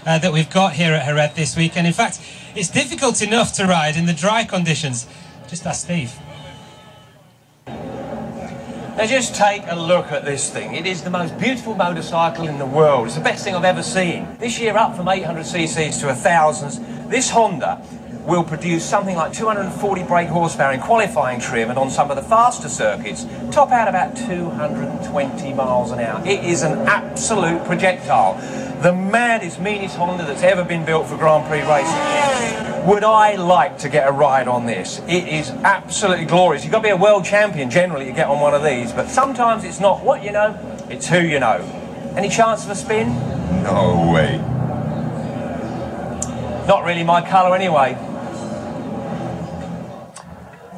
that we've got here at Jerez this week. And in fact, it's difficult enough to ride in the dry conditions. Just ask Steve. Now just take a look at this thing. It is the most beautiful motorcycle in the world. It's the best thing I've ever seen. This year up from 800cc's to 1000s. This Honda will produce something like 240 brake horsepower in qualifying trim, and on some of the faster circuits top out about 220 miles an hour. It is an absolute projectile. The maddest, meanest Honda that's ever been built for Grand Prix racing. Would I like to get a ride on this? It is absolutely glorious. You've got to be a world champion generally to get on one of these, but sometimes it's not what you know, it's who you know. Any chance of a spin? No way. Not really my colour anyway.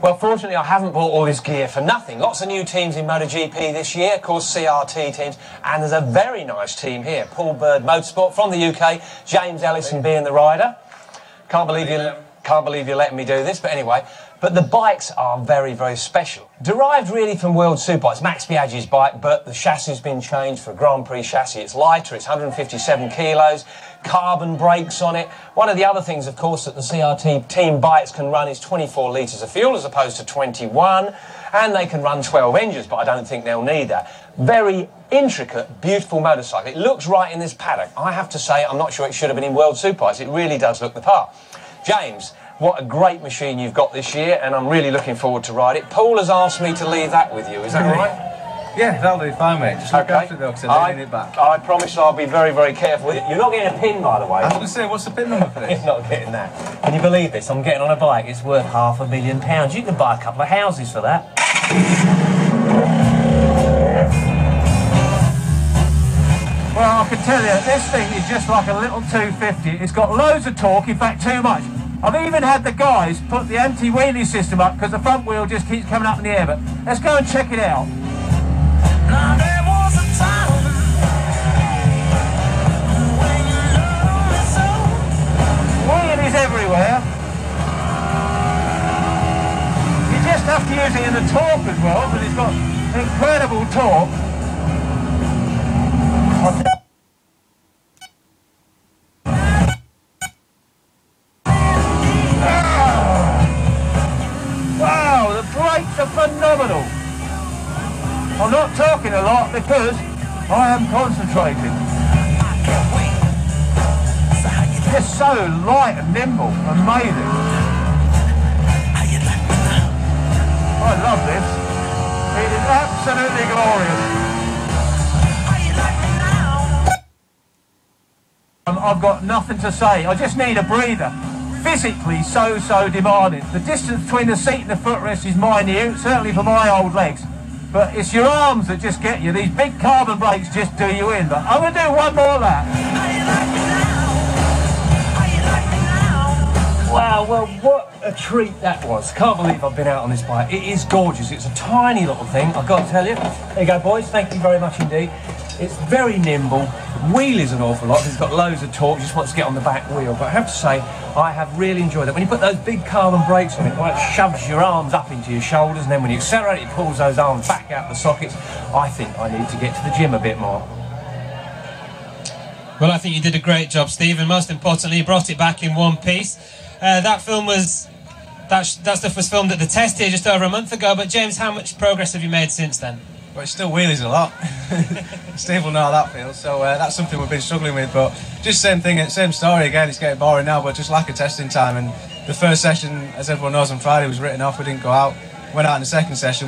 Well, fortunately, I haven't bought all this gear for nothing. Lots of new teams in MotoGP this year, of course, CRT teams, and there's a very nice team here. Paul Bird Motorsport from the UK, James Ellison being the rider. Can't believe you're letting me do this, but anyway. But the bikes are very, very special. Derived really from World Superbikes, Max Biaggi's bike, but the chassis has been changed for a Grand Prix chassis. It's lighter, it's 157 kilos, carbon brakes on it. One of the other things, of course, that the CRT team bikes can run is 24 litres of fuel as opposed to 21, and they can run 12 engines, but I don't think they'll need that. Very intricate, beautiful motorcycle. It looks right in this paddock. I have to say, I'm not sure it should have been in World Superbikes. It really does look the part. James, what a great machine you've got this year, and I'm really looking forward to ride it. Paul has asked me to leave that with you, is that right? Yeah, that'll do fine, mate. Just look after it though, because I'm leaving it back. I promise I'll be very, very careful with it. You're not getting a pin, by the way. I was going to say, what's the pin number for this? You're not getting that. Can you believe this? I'm getting on a bike. It's worth £500,000. You can buy a couple of houses for that. Well, I can tell you, this thing is just like a little 250. It's got loads of torque, in fact, too much. I've even had the guys put the anti-wheelie system up because the front wheel just keeps coming up in the air, but let's go and check it out. Now there was a time when you loved me so. Wheelies everywhere. You just have to use it in the torque as well, because it's got incredible torque. Wow, the brakes are phenomenal. I'm not talking a lot because I am concentrating. Just so light and nimble, amazing. I love this. It is absolutely glorious. I've got nothing to say. I just need a breather. Physically so demanding. The distance between the seat and the footrest is minute, certainly for my old legs. But it's your arms that just get you. These big carbon brakes just do you in. But I'm going to do one more lap. Wow, well, what a treat that was. Can't believe I've been out on this bike. It is gorgeous. It's a tiny little thing, I've got to tell you. There you go, boys. Thank you very much indeed. It's very nimble. Wheelies an awful lot. It's got loads of torque. Just wants to get on the back wheel. But I have to say, I have really enjoyed it. When you put those big carbon brakes on it, well, it shoves your arms up into your shoulders, and then when you accelerate, it pulls those arms back out the sockets. I think I need to get to the gym a bit more. Well, I think you did a great job, Steve, and most importantly, you brought it back in one piece. That stuff was filmed at the test here just over a month ago, but James, how much progress have you made since then? Well, it's still wheelies a lot. Steve will know how that feels, so that's something we've been struggling with, but just same thing, same story again. It's getting boring now, but just lack of testing time. And the first session, as everyone knows, on Friday was written off. We didn't go out. Went out in the second session.